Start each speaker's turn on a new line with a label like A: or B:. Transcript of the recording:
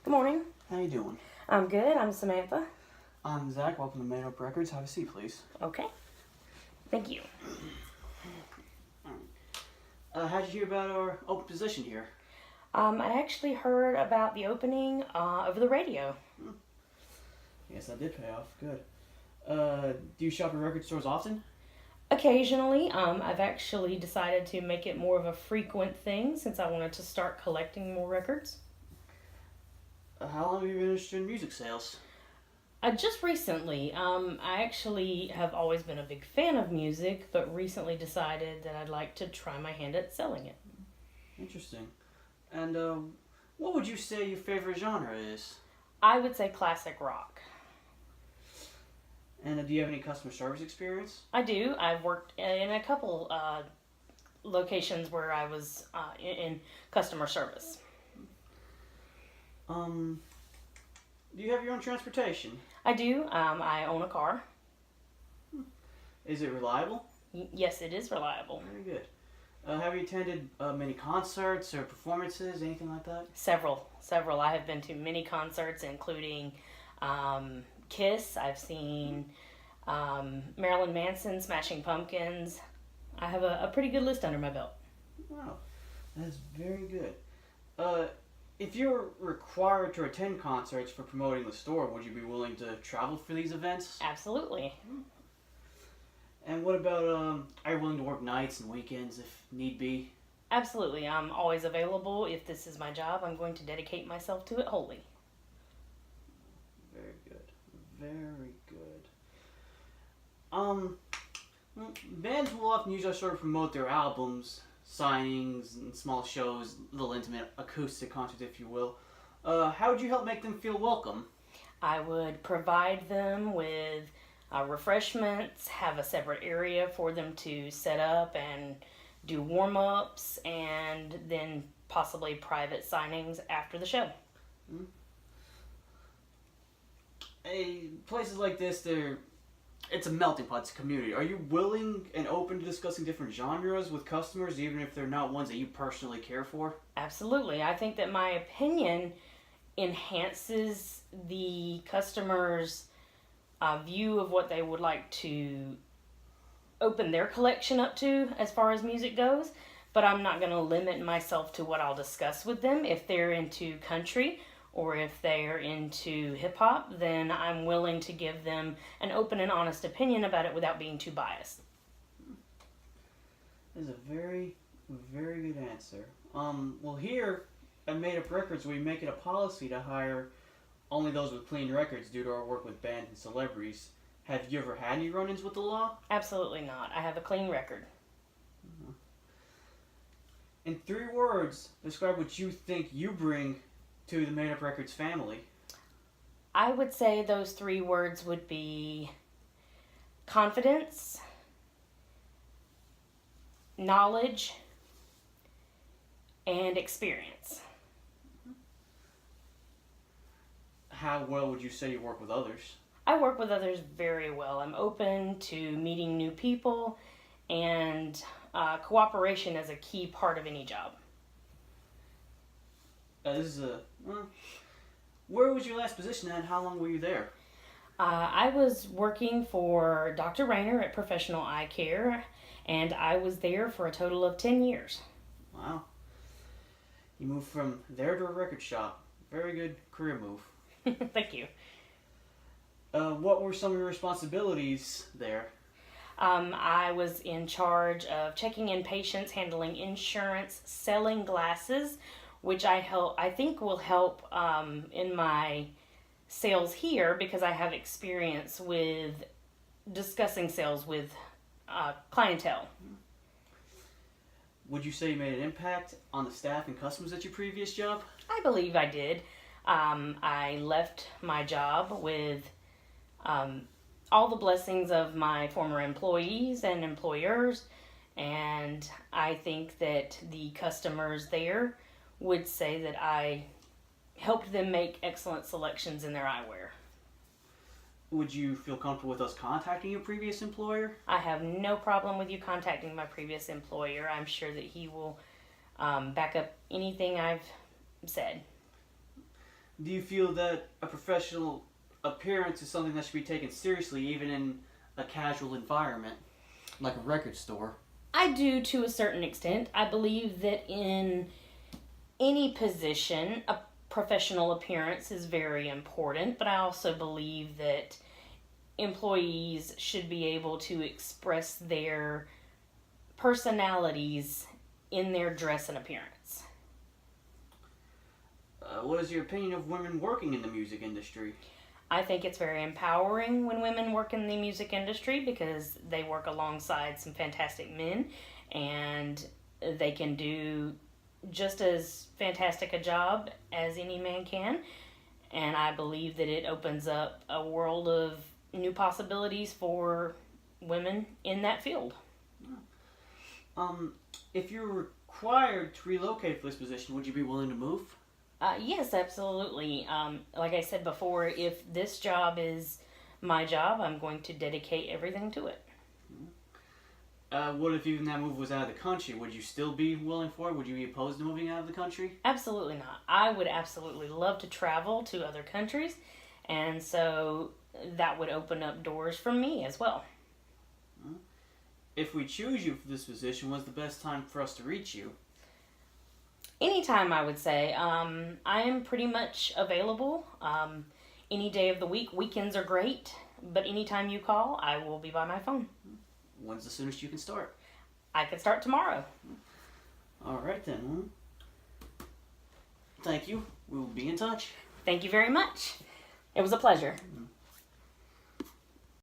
A: Good morning.
B: How you doing?
A: I'm good. I'm Samantha.
B: I'm Zach. Welcome to Made Up Records. Have a seat, please.
A: Okay. Thank you.
B: How'd you hear about our open position here?
A: I actually heard about the opening over the radio.
B: Yes, that did pay off. Good. Do you shop at record stores often?
A: Occasionally, I've actually decided to make it more of a frequent thing since I wanted to start collecting more records.
B: How long have you been interested in music sales?
A: Just recently, I actually have always been a big fan of music, but recently decided that I'd like to try my hand at selling it.
B: Interesting. And what would you say your favorite genre is?
A: I would say classic rock.
B: And do you have any customer service experience?
A: I do. I've worked in a couple locations where I was in customer service.
B: Do you have your own transportation?
A: I do. I own a car.
B: Is it reliable?
A: Yes, it is reliable.
B: Very good. Have you attended many concerts or performances, anything like that?
A: Several. I have been to many concerts, including Kiss. I've seen Marilyn Manson, Smashing Pumpkins. I have a pretty good list under my belt.
B: Wow, that's very good. If you're required to attend concerts for promoting the store, would you be willing to travel for these events?
A: Absolutely.
B: And what about, are you willing to work nights and weekends if need be?
A: Absolutely. I'm always available. If this is my job, I'm going to dedicate myself to it wholly.
B: Very good. Very good. Bands will often use our store to promote their albums, signings, and small shows, little intimate acoustic concerts, if you will. How would you help make them feel welcome?
A: I would provide them with refreshments, have a separate area for them to set up and do warm-ups, and then possibly private signings after the show.
B: Places like this, it's a melting pot, it's a community. Are you willing and open to discussing different genres with customers, even if they're not ones that you personally care for?
A: Absolutely. I think that my opinion enhances the customer's view of what they would like to open their collection up to as far as music goes, but I'm not going to limit myself to what I'll discuss with them. If they're into country or if they're into hip-hop, then I'm willing to give them an open and honest opinion about it without being too biased.
B: That is a very, very good answer. Well, here at Made Up Records, we make it a policy to hire only those with clean records due to our work with bands and celebrities. Have you ever had any run-ins with the law?
A: Absolutely not. I have a clean record.
B: In 3 words, describe what you think you bring to the Made Up Records family.
A: I would say those 3 words would be confidence, knowledge, and experience.
B: How well would you say you work with others?
A: I work with others very well. I'm open to meeting new people, and cooperation is a key part of any job.
B: Where was your last position and how long were you there?
A: I was working for Dr. Rayner at Professional Eye Care, and I was there for a total of 10 years.
B: Wow. You moved from there to a record shop. Very good career move.
A: Thank you.
B: What were some of your responsibilities there?
A: I was in charge of checking in patients, handling insurance, selling glasses, which I think will help in my sales here because I have experience with discussing sales with clientele.
B: Would you say you made an impact on the staff and customers at your previous job?
A: I believe I did. I left my job with all the blessings of my former employees and employers, and I think that the customers there would say that I helped them make excellent selections in their eyewear.
B: Would you feel comfortable with us contacting your previous employer?
A: I have no problem with you contacting my previous employer. I'm sure that he will back up anything I've said.
B: Do you feel that a professional appearance is something that should be taken seriously, even in a casual environment, like a record store?
A: I do to a certain extent. I believe that in any position, a professional appearance is very important, but I also believe that employees should be able to express their personalities in their dress and appearance.
B: What is your opinion of women working in the music industry?
A: I think it's very empowering when women work in the music industry because they work alongside some fantastic men and they can do just as fantastic a job as any man can. And I believe that it opens up a world of new possibilities for women in that field.
B: If you were required to relocate for this position, would you be willing to move?
A: Yes, absolutely. Like I said before, if this job is my job, I'm going to dedicate everything to it.
B: What if even that move was out of the country? Would you still be willing for it? Would you be opposed to moving out of the country?
A: Absolutely not. I would absolutely love to travel to other countries, and so that would open up doors for me as well.
B: If we choose you for this position, when's the best time for us to reach you?
A: Anytime, I would say. I am pretty much available any day of the week. Weekends are great, but anytime you call, I will be by my phone.
B: When's the soonest you can start?
A: I could start tomorrow.
B: All right then. Thank you. We will be in touch.
A: Thank you very much. It was a pleasure.